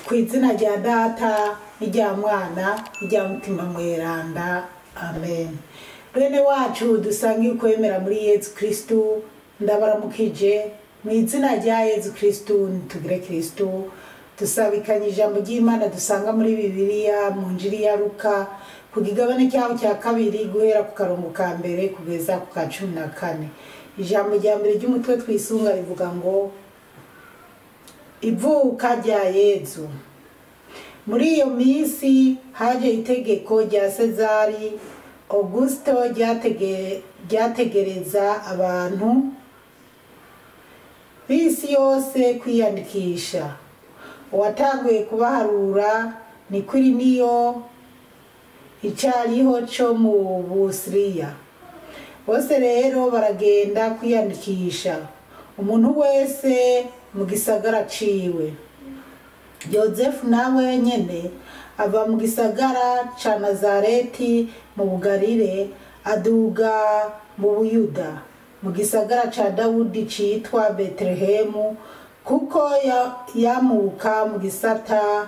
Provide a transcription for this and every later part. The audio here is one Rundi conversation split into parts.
Kw'izina rya Data n'irya Mwana n'irya Mutima Mweranda, amen. Bene wacu dusangiye ukwemera muri Yesu Kristu, ndabaramukije mu izina rya Yesu Kristu. Nitugire Kristu, dusabikanye ijambo ry'Imana dusanga muri Bibiliya mu Njiri ya Luka ku gigabane cyaho cya kabiri guhera ku karongo ka mbere kugeza ku ka 14. Ijambo rya mbere ry'umutwe twisunga rivuga ngo ivuka rya Yesu. Muri iyo minsi haje itegeko rya Sezari Augusto ryategereza abantu b'isi yose kwiyandikisha. Uwatanguye kubaharura ni Kwiriniyo icariho co mu Busiriya. Bose rero baragenda kwiyandikisha, umuntu wese mu gisagara ciwe. Yozefu nawe nyene ava mu gisagara ca Nazareti mu Bugarire aduga mu Buyuda, mu gisagara ca Dawudi citwa Betelehemu, kuko yamuka mu gisata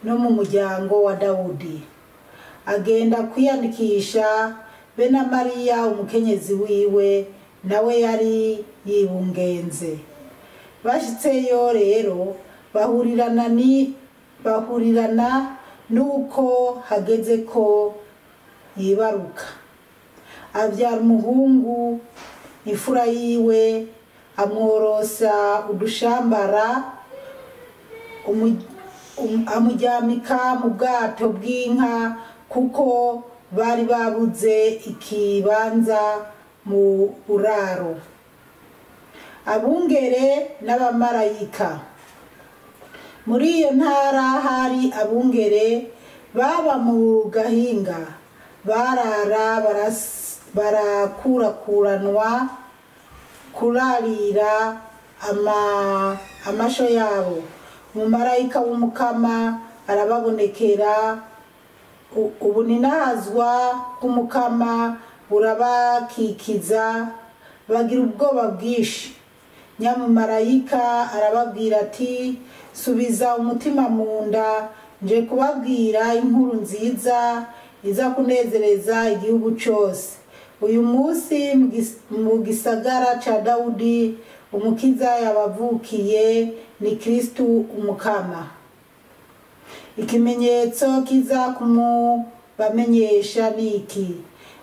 no mu muryango wa Dawudi. Agenda kwiyandikisha be na Mariya umukenyezi wiwe, nawe yari yibungenze. Bashitseyo rero bahurirana nuko hageze ko yibaruka. Avyara umuhungu, imfura yiwe amworosa udushambara, amuryamika mu bwato bw'inka, kuko bari babuze ikibanza mu buraro. Abungere n'abamarayika. Muri iyo ntara hari abungere baba mu gahinga, barara barakurakuranwa kurarira amasho yabo. Umumarayika w'Umukama arababonekera, ubuninahazwa bw'Umukama burabakikiza, bagira ubwoba bwinshi. Nyamumarayika arababwira ati, subiza umutima mu nda, nje kubabwira inkuru nziza iza kunezereza igihugu cyose. Uyu munsi mu gisagara ca Dawudi umukiza yabavukiye, ni Kristu Umukama. Ikimenyetso kiza kumubamenyesha niki: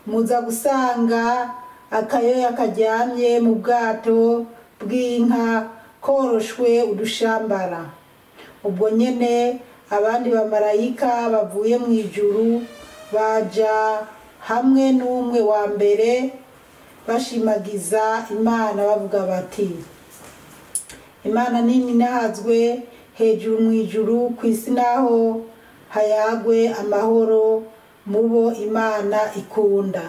muza gusanga akayoya karyamye mu bwato bw'inka koroshwe udushambara. Ubwo nyene abandi bamarayika bavuye mu ijuru baja hamwe n'umwe wa mbere bashimagiza Imana bavuga bati, Imana nini nahazwe hejuru mu ijuru, kw'isi naho hayagwe amahoro mubo Imana ikunda.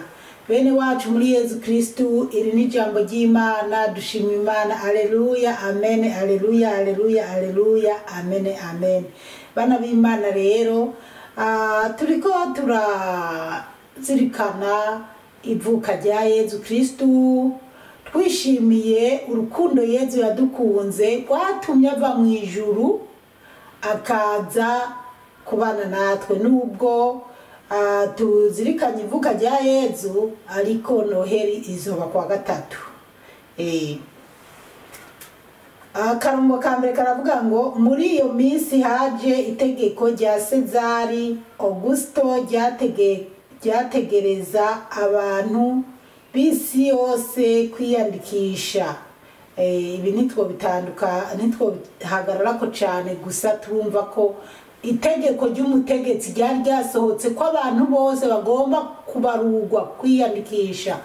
Bene wacu muri Yesu Kristu, iri ni jambo ry'Imana. Dushima Imana. Alleluya, amen, alleluya, alleluya, alleluya, amen, amen. Bana b'Imana rero, turiko turazirikana ivuka rya Yesu Kristu, twishimiye urukundo Yesu yadukunze rwatumye ava mu ijuru akaza kubana natwe. Nubwo tuzirikanye ivuka rya Yesu, ariko Noheli izoba kwa gatatu. Akarongo ka mbere karavuga ngo muri iyo minsi haje itegeko rya Sezari Augusto ryategereza abantu b'isi yose kwiyandikisha. Ibi nitwo bihagararako cyane, gusa turumva ko itegeko ry'umutegetsi ryari ryasohotse ko abantu bose bagomba kubarurwa kwiyandikisha.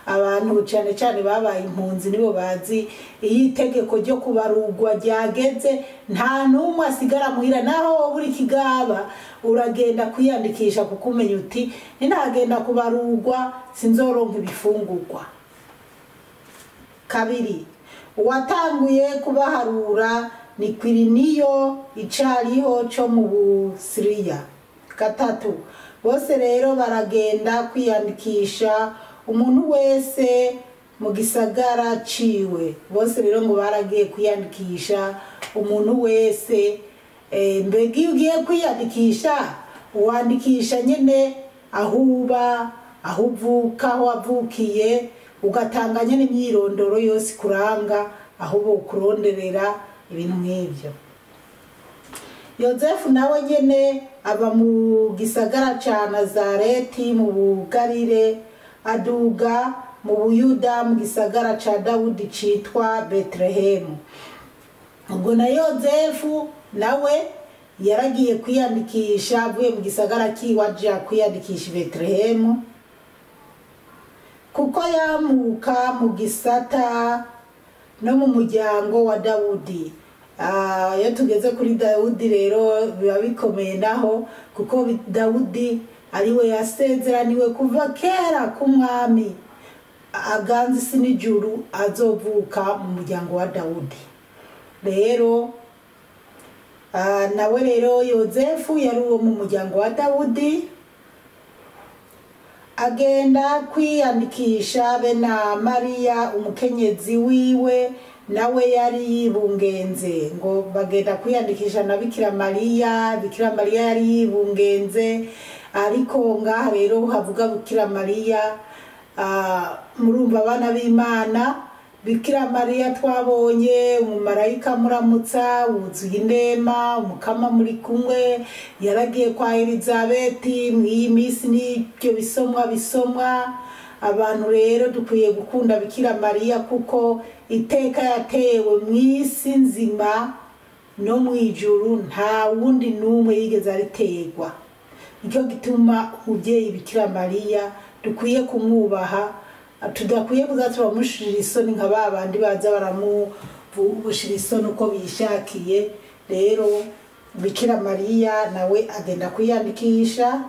Abantu cyane cyane babaye impunzi nibo bazi iyi itegeko ryo kubarurwa ryageze. Nta numwe asigara muhira, naho buri kigaba uragenda kwiyandikisha, kuko umenya uti ninagenda kubarurwa sinzoronka ibifungurwa. Kabiri, uwatanguye kubaharura ni Kwiriniyo icariho co mu Busiriya. Gatatu, bose rero baragenda kwiyandikisha, umuntu wese mu gisagara ciwe. Bose rero ngo baragiye kwiyandikisha, umuntu wese mbega iyo ugiye kwiyandikisha uwandikisha nyene aho uba, aho uvuka, aho wavukiye, ugatanga nyene imyirondoro yose kuranga aho bokuronderera ibintu nk'ivyo. Yozefu nawe nyene aba mu gisagara ca Nazareti mu Bugarire, aduga mu Buyuda mu gisagara ca Dawudi citwa Betlehemu. Ubwo na Yozefu nawe yaragiye kwiyandikisha avuye mu gisagara kiwe aja kwiyandikisha Betlehemu, kuko yamuka mu gisata no mu muryango wa Dawudi. Iyo tugeze kuri Dawudi rero biba bikomeye naho, kuko Dawudi ariwe yasezeraniwe kuva kera k'umwami aganze isi n'ijuru azovuka mu muryango wa Dawudi. Rero nawe rero Yozefu yari uwo mu muryango wa Dawudi, agenda kwiyandikisha be na Mariya umukenyezi wiwe nawe yari yibungenze, ngo bagenda kwiyandikisha na Bikira Mariya. Bikira Mariya yari yibungenze, ariko ngaha rero havuga Bikira Mariya, murumva abana b'Imana. Bikira Mariya twabonye umumarayika muramutsa wuzuye indema, umukama muri kumwe, yaragiye kwa Elizabeti mw'iyi minsi n'ibyo bisomwa. Abantu rero dukwiye gukunda Bikira Mariya, kuko iteka yatewe mw'isi nzima no mwijuru nta wundi numwe yigeze ariterwa. Nicyo gituma umubyeyi Bikira Mariya dukwiye kumwubaha, tudakwiye kuza turamushirira isoni nka babandi baza baramubushira isoni uko bishakiye. Rero Bikira Mariya nawe agenda kwiyandikisha.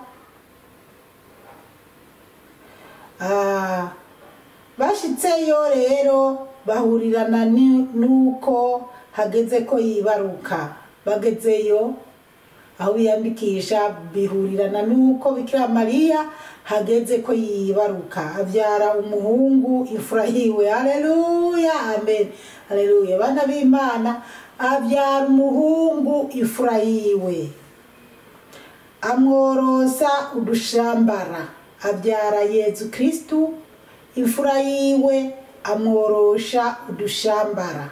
Bashitseyo rero bahurirana nuko hageze ko yibaruka. Bagezeyo aho biyandikisha bihurirana nuko Bikira Mariya hageze ko yibaruka, avyara umuhungu imfura yiwe. Haleluya, amen, haleluya. Bana b'Imana, avyara umuhungu imfura yiwe, amworosa udushambara. Avyara Yezu Kristu imfura yiwe, amworosha udushambara.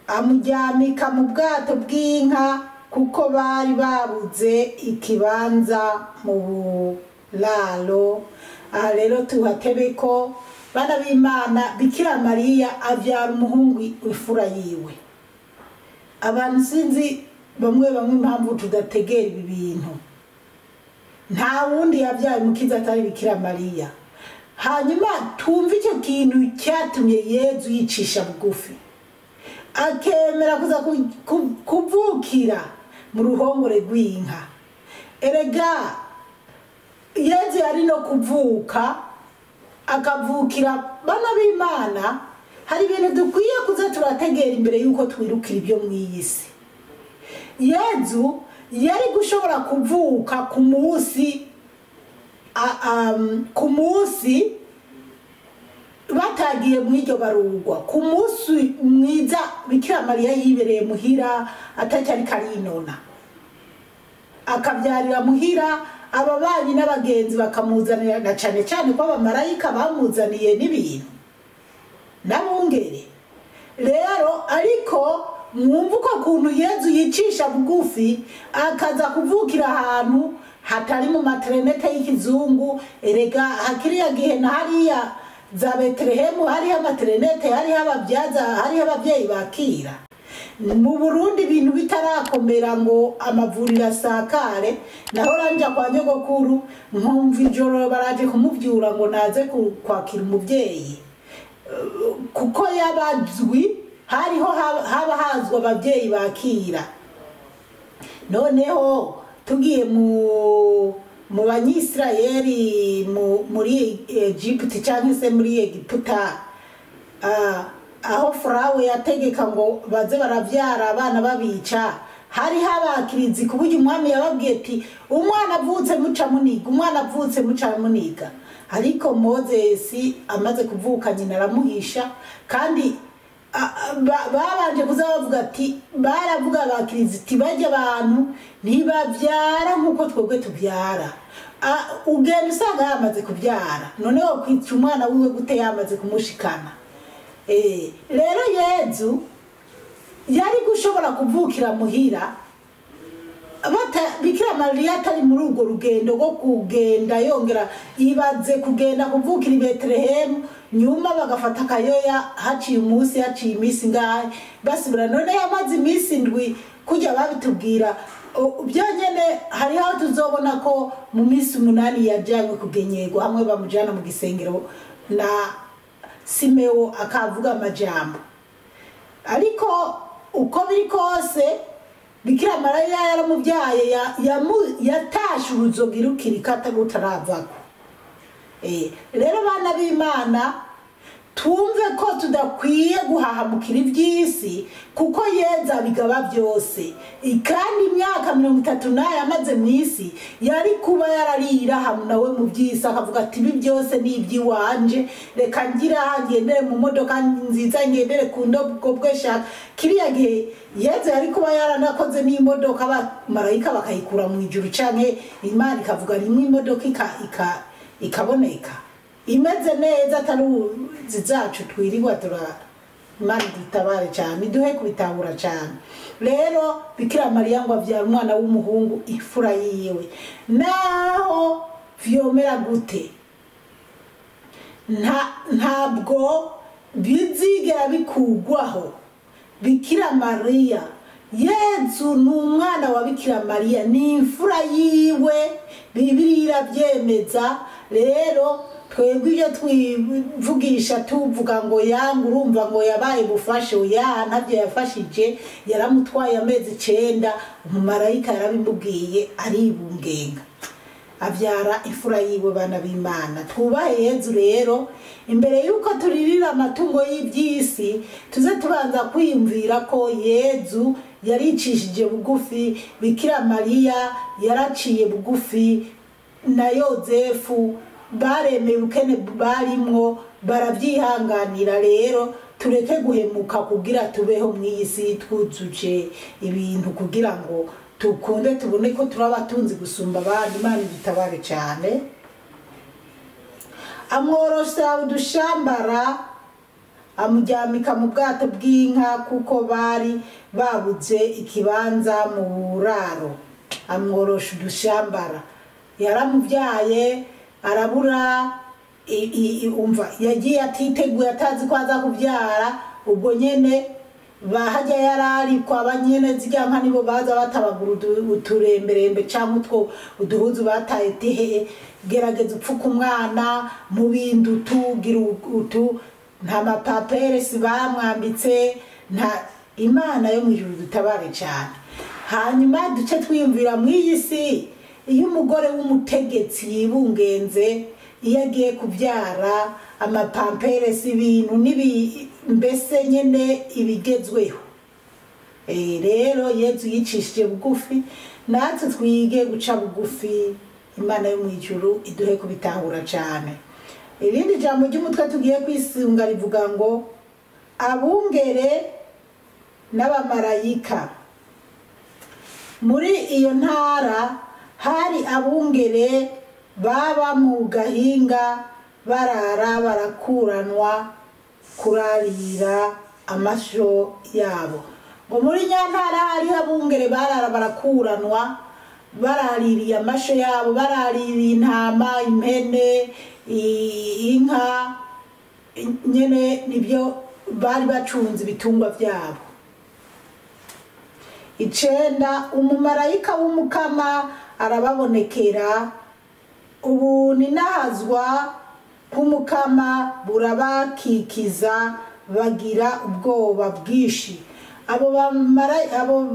Amuryamika mu bwato bw'inka, kuko bari babuze ikibanza mu buraro. Aha rero tuhatebe ko bana b'Imana, Bikira Mariya avyara umuhungu imfura yiwe. Abantu sinzi bamwe impamvu tudategera ibi bintu. Nta wundi yavyaye umukiza atari Bikira Mariya. Hanyuma tumva icyo kintu cyatumye Yezu yicisha bugufi, akemera kuza kuvukira mu ruhongore rw'inka. Erega Yezu yari no kuvuka, akavukira. Bana b'Imana, hari ibintu dukwiye kuza turategera imbere yuko twirukira ibyo mw'iyisi. Yezu yari gushobora kuvuka ku munsi batagiye mw'iryo barugwa, ku munsi mwiza Bikira Mariya yibereye muhira atacyari karinona, akabyarira muhira. Ababanyi n'abagenzi bakamuzanira, na cane ko abamarayika bamuzaniye n'ibintu n'abungere. Rero ariko mwumva uko kuntu Yezu yicisha bugufi, akaza kuvukira ahantu hatari mu maternete y'ikizungu. Erega hakiriya gihe na hariya za Betlehemu hariho maternete, hariho ababyaza, hariho ababyeyi bakira. Mu Burundi ibintu bitarakomera ngo amavuriro asakare, naho ranja kwa nyogokuru nkumva ijoro baraje kumuvyura ngo naze kwakira umuvyeyi, kuko yabazwi hariho haba hazwa abavyeyi bakira. Noneho tugiye mu Banyisirayeli muri Egypt cyangwa se muri Egiputa, aho Farawo yategeka ngo baze baravyara abana babica, hari habakirizi ku buryo umwami yababwiye ati umwana avutse muca muniga, umwana avutse muca muniga. Ariko Moses amaze kuvuka nyina aramuhisha, kandi babanje kuza bavuga ati baravuga abakirisitu bajya abantu ntibabyara nk'uko twebwe tubyara. Ugenda usanga yamaze kubyara noneho kwica umwana wiwe gute yamaze kumushikana. Rero Yezu yari gushobora kuvukira muhira Bikira Mariya atari muri urwo rugendo rwo kugenda yongera ibaze kugenda kuvukira i Betelehemu, nyuma bagafata akayoya haciye umunsi haciye iminsi ngahe basubira. None yamaze iminsi ndwi kujya babitubwira byonyene. Hari aho tuzobona ko mu minsi 8 yajyanywe kugenyerwa hamwe bamujana mu gisengero na Simeo akavuga amajambo. Ariko uko biri kose Bikira Mariya yaramubyaye yatashe uruzogi rukirikata rutaravako. Rero bana b'Imana twumve ko tudakwiye guhahamukira iby'isi kuko Yezu abigaba byose. Kandi imyaka 30 yamaze mu isi yari kuba yararira hamwe nawe mu by'isi akavuga ati ibi byose ni iby'iwanje, reka ngira ngendere mu modoka nziza ngendere ku ndogo bweshaka. Kiriya gihe Yezu yari kuba yaranakoze n'imodoka abamarayika bakayikura mu ijuru canke Imana ikavuga rimwe imodoka ikaboneka imeze neza atari zizacu twiriwa Imana dutabare cyane duhe kubitahura cyane. Rero Bikira Mariya ngo avyara umwana w'umuhungu ifura yiwe, naho vyomera gute ntabwo bizigera bikugwaho. Bikira Mariya Yezu ni umwana wa Bikira Mariya, ni imfura yiwe, Bibiliya irabyemeza. Rero twebwe ibyo twivugisha tuvuga ngo yanga urumva ngo yabaye bufashe, ntabyo yafashije. Yaramutwaye amezi 9, umumarayika yarabimubwiye aribungenga abyara imfura yiwe. Bana b'Imana twubahe Yezu. Rero imbere yuko turirira amatungo y'ibyisi tuze tubanza kwiyumvira ko Yezu yaricishije bugufi, Bikira Mariya yaraciye bugufi, na Yozefu baremeye ubukene barimwo barabyihanganira. Rero tureke guhemuka kugira tubeho mu isi twuzuje ibintu kugira ngo tukunde tubone ko turabatunzi gusumba abandi. Imana idutabare cyane. Amworosha udushambara amujyamika mu bwato bw'inka kuko bari babuze ikibanza mu buraro. Amworosha udushambara yaramubyaye arabura. Umva yagiye atiteguye atazi ko aza kubyara. Ubwo nyene bahajya yarari kwa banyene z'inka nibo baza batabagura uturemberembe cyangwa utwo uduhuzu bataye tihe gerageza upfuka umwana mu bindi utugira utu nta mapapere si bamwambitse. Nta Imana yo mu ijuru dutabare cyane. Hanyuma duce twiyumvira mu iyi si iyo umugore w'umutegetsi yibungenze, iyo agiye kubyara amapapere si ibintu mbese nyene ibigezweho. Rero Yezu yicishije bugufi, natwe twige guca bugufi. Imana yo mu ijuru iduhe kubitahura cyane. Irindi jambo ry'umutwe tugiye kwisunga rivuga ngo abungere n'abamarayika. Muri iyo ntara hari abungere baba mu gahinga barara barakuranwa kurarira amasho yabo. Ngo muri nyantara hari abungere barara barakuranwa baraririye amasho yabo, baraririye intama, impene, inka, nyene nibyo bari bacunze ibitungwa byabo. 9 umumarayika w'Umukama arababonekera, ubu ninahazwa k'Umukama burabakikiza bagira ubwoba bwishi. Abo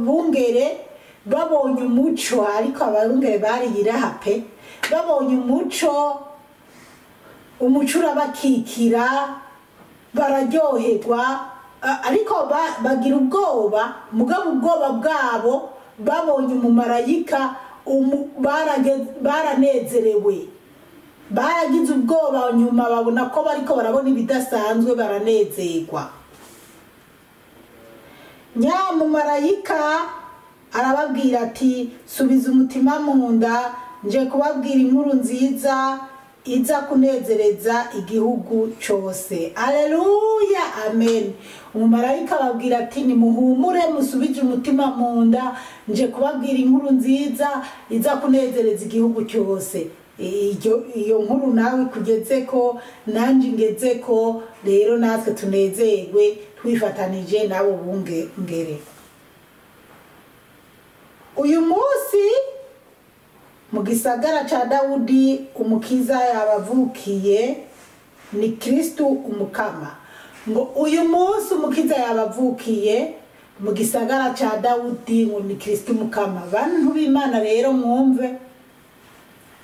bungere babonye umuco, ariko abungere bari yirahape, babonye umuco urabakikira bararyoherwa, ariko bagira ubwoba. Mugabo ubwoba bwabo babonye umumarayika baranezerewe, baragize ubwoba nyuma babona ko bariko barabona ibidasanzwe baranezerwa. nyamumarayika arababwira ati subiza umutima mu nda, nje kubabwira inkuru nziza iza kunezereza igihugu cyose. Aleluya, amen. Umumarayika ababwira ati nimuhumure musubije umutima mu nda, nje kubabwira inkuru nziza iza kunezereza igihugu cyose. Iyo nkuru nawe kugeze ko nanje ngeze ko, rero natwe tunezerwe twifatanije nabo bungere. Uyu munsi mu gisagara ca Dawudi umukiza yabavukiye, ni Kristu Umukama. Ngo uyu munsi umukiza yabavukiye mu gisagara ca Dawudi, ngo ni Kristu Umukama. Bantu b'Imana rero mwumve,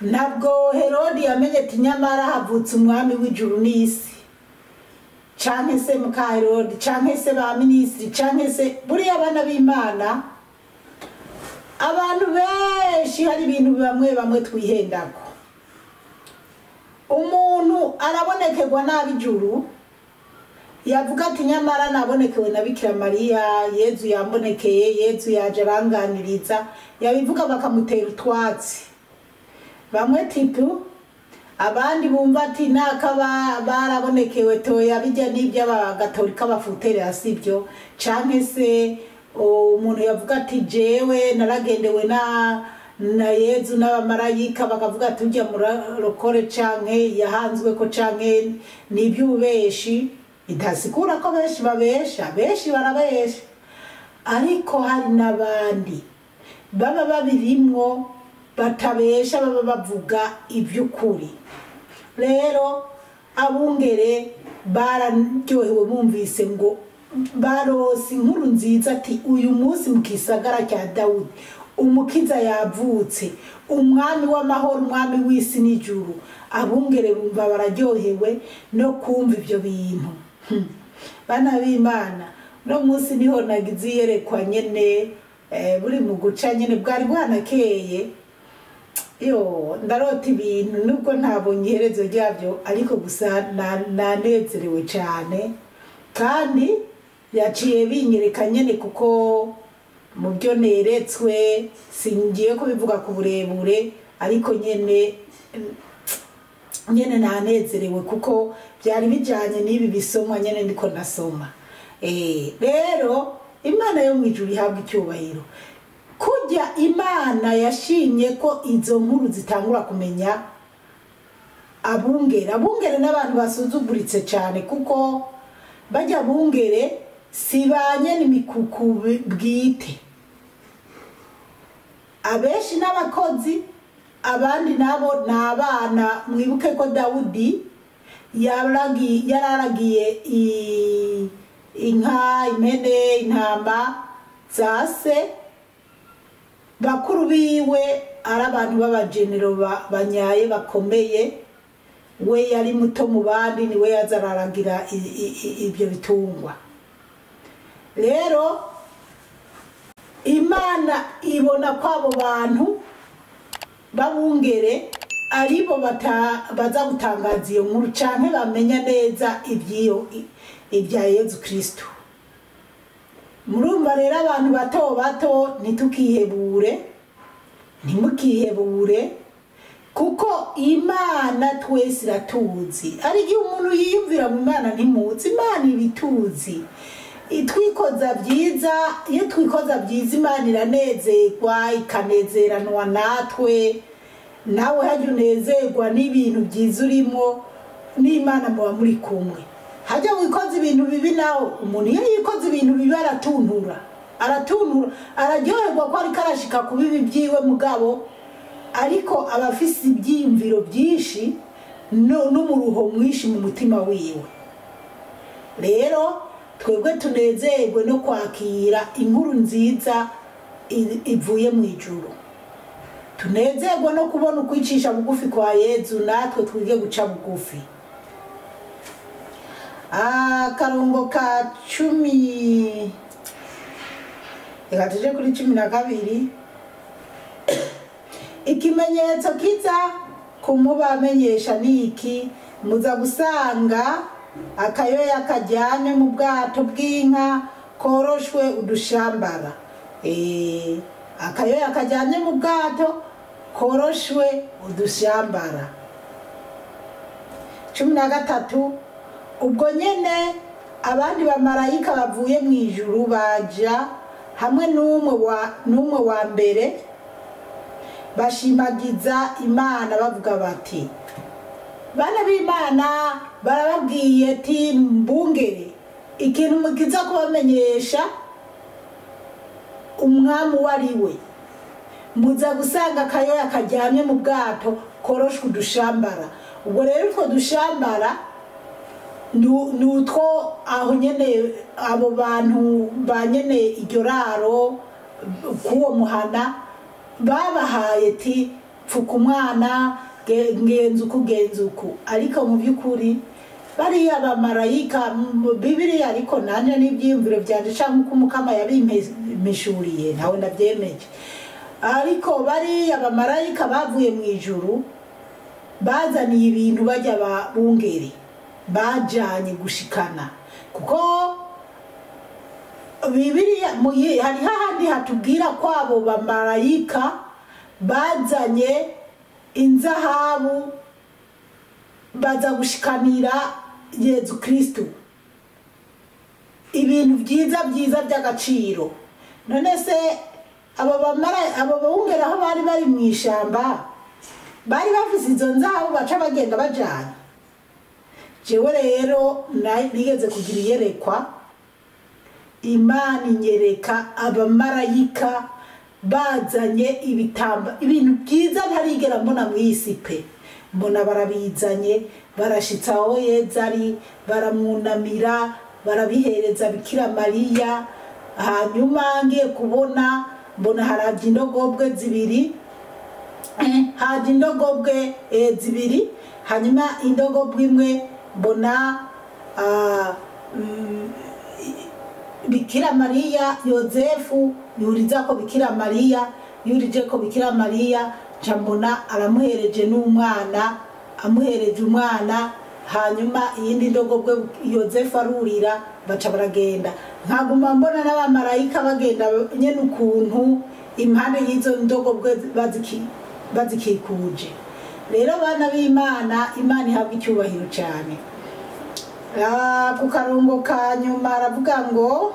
ntabwo Herodi yamenye ati nyamara havutse umwami w'ijuru n'isi, canke se muka Herodi, canke se ba minisitiri, canke se buriya abana b'Imana. Abantu benshi hari ibintu bamwe twihendako. Umuntu arabonekerwa nabi ijuru, yavuga ati nyamara nabonekewe na Bikira Mariya, Yezu yambonekeye, Yezu yaje aranganiriza, yabivuga bakamutera utwatsi. Bamwe tipu, abandi bumva ati nakaba barabonekewe toya bijya n'iby'abagatolika bafuterera sibyo, canke se umuntu yavuga ati jewe naragendewe na Yezu n'abamarayika, bakavuga ati ujya murokore canke yahanzwe ko canke n'iby'ubeshi. Itasikura ko benshi babesha, benshi barabesha, ariko hari n'abandi baba babirimwo batabesha, baba bavuga iby'ukuri. Rero abungere bararyohewe bumvise ngo barose inkuru nziza ati uyu munsi mu gisagara cya Dawudi umukiza yavutse, umwami w'amahoro, umwami w'isi n'ijuru. Abungere bumva bararyohewe no kumva ibyo bintu. Bana b'Imana, no munsi niho nagize iyerekwa nyene, buri mu guca nyene bwari bwanakeye. Ndarota ibintu nubwo ntabonye iherezo ryabyo, ariko gusa nanezerewe cyane, kandi yaciye binyereka nyene kuko mu byo neretswe singiye kubivuga ku burebure, ariko nyene nanezerewe kuko byari bijanye n'ibi bisomwa nyene ndiko nasoma. Rero Imana yo mwijuru ihabwa icyubahiro. Kujya Imana yashimye ko izo nkuru zitangura kumenya abungere n'abantu basuzuguritse cyane, kuko bajya bungere sibanye n'imikuku bwite. Abeshi n'abakozi, abandi nabo n'abana. Mwibuke ko Dawudi yararagiye inka, impene, intama zase. Bakuru biwe ari abantu b'abagenero banyaye bakomeye, we yari muto mu bandi, niwe yazararagira ibyo bitungwa. Rero Imana ibona ko abo bantu babungere aribo baza gutangaza iyo nkuru, canke bamenya neza ibya Yezu Kristu. Murumva rero abantu bato ntimukihebure, kuko Imana twese iratuzi. Ari igihe umuntu yiyumvira mu Imana ntimuzi, Imana ibituzi. Twikoza byiza, iyo twikoza byiza Imana iranezerwa, ikanezeranwa natwe. Nawe hajya unezerwa n'ibintu byiza urimo, n'Imana muba muri kumwe. Hajya wikoza ibintu bibi nawe, umuntu iyo yikoza ibintu bibi aratuntura, araryoherwa ko ariko arashika ku bibi byiwe mugabo, ariko abafise ibyiyumviro byinshi n'umuruho mwinshi mu mutima wiwe. Rero twebwe tunezerwe no kwakira inkuru nziza ivuye mu ijuru. Tunezerwe no kubona ukwicisha bugufi kwa Yezu, natwe twige guca bugufi. Akarongo ka 10, reka tuje kuri 12. Ikimenyetso kiza kumubamenyesha niki, muza gusanga akayoya kajyanye mu bwato bw'inka koroshwe udushambara. Akayoya kajyanye mu bwato koroshwe udushambara. 13 ubwo nyene abandi bamarayika bavuye mu ijuru baja hamwe n'umwe wa mbere bashimagiza Imana bavuga bati, bana b'Imana barababwiye ati mbungere ikintu mukiza kubamenyesha umwami wariwe, muza gusanga akayoya kajyamye mu bwato koroshwe udushambara. Ubwo rero utwo dushambara nutwo aho nyene abo bantu banyene iryo raro kuwo muhana babahaye ati pfuka umwana genzuku. Ariko mu by'ukuri bariya bamarayika Bibiliya ariko nanje n'ibyiyumviro byanje canke uko Umukama yabimpishuriye ntawe ndabyemeje, ariko bariya bamarayika bavuye mu ijuru bazaniye ibintu bajya babungere bajanye gushikana. Kuko Bibiliya hari hahandi hatubwira ko abo bamarayika bazanye inzahabu baza gushikanira Yezu Kristu ibintu byiza by'agaciro. None se abo bungere aho bari mu ishamba bari bafise izo nzahabu baca bagenda bajanye. Jewe rero nigeze kugira iyerekwa, Imana inyereka abamarayika bazanye ibintu byiza ntarigera mbona mu isi pe. Mbona barabizanye barashitsa aho Yezu ari, baramwunamira, barabihereza Bikira Mariya. Hanyuma ngiye kubona mbona haraje indogobwe zibiri, hanyuma indogobwe imwe mbona Bikira Mariya Yozefu yuriza ko Bikira Mariya yurije ko Bikira Mariya mbona aramuhereje n'umwana, amuhereje umwana. Hanyuma iyindi ndogobwe Yozefu arurira baca baragenda. Nkaguma mbona n'abamarayika bagenda nyene ukuntu impande y'izo ndogobwe bazikikuje. Rero bana b'Imana, Imana ihabwa icyubahiro cyane. Ku karongo ka nyuma aravuga ngo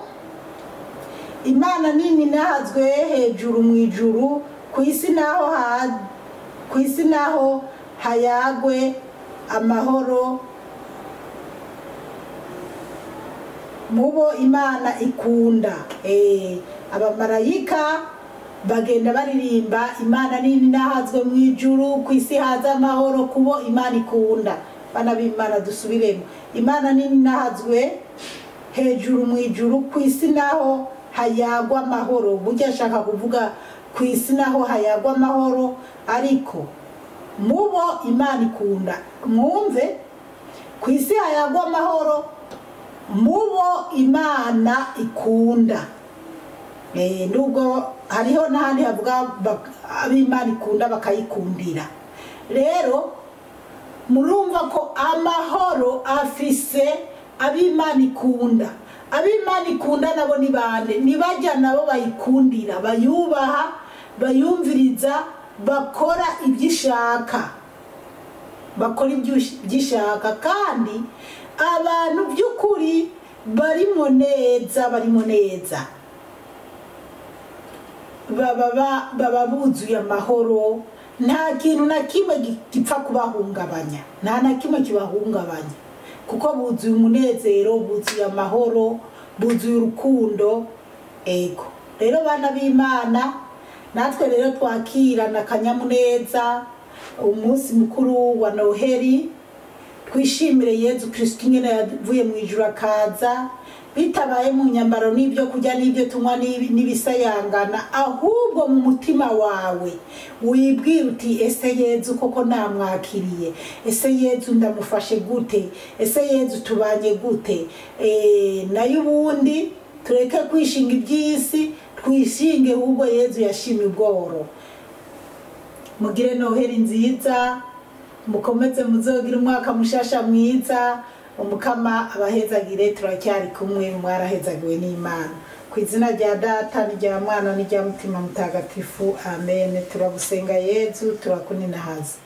Imana nini nahazwe hejuru mu ijuru, ku isi naho hayagwe amahoro mubo Imana ikunda. Abamarayika bagenda baririmba Imana nini nahazwe mu ijuru, ku isi haza amahoro kubo Imana ikunda. Bana b'Imana dusubiremo, Imana nini nahazwe hejuru mu ijuru, ku isi naho hayagwa amahoro. Burya ashaka kuvuga ku isi naho hayagwa amahoro, ariko mubo Imana ikunda. Mwumve, ku isi hayagwa amahoro mubo Imana ikunda. Nubwo hariho n'ahandi havuga ab'Imana ikunda bakayikundira. Rero murumva ko amahoro afise ab'Imana ikunda. Ab'Imana ikunda nabo ni bande? Ni bajya nabo bayikundira, bayubaha, bayumviriza, bakora ibyishaka, ibyishaka kandi abantu by'ukuri barimo neza baba buzuye amahoro. Nta kintu na kimwe gipfa kubahungabanya, nta na kimwe kibahungabanya, kuko buzuye umunezero, buzuye amahoro, buzuye urukundo. Ego rero bana b'Imana, natwe rero twakirana akanyamuneza umunsi mukuru wa Noheli, twishimire Yezu Kristu nyene yavuye mu ijuru akaza, bitabaye mu nyambaro n'ibyo kurya n'ibyo tunywa n'ibisayangana, ahubwo mu mutima wawe wibwira uti ese Yezu koko namwakiriye, ese Yezu ndamufashe gute, ese Yezu tubanye gute. Nayo ubundi tureke kwishinga iby'isi, twishinge ahubwo Yezu yashimye ubworo. Mugire Noheli nziza, mukomeze muzogira umwaka mushasha mwiza umukama abahezagire turacyari kumwe mwarahezagiwe n'Imana ku izina rya data n'irya mwana n'irya mutima mutagatifu amen turagusenga Yezu turakuninahaza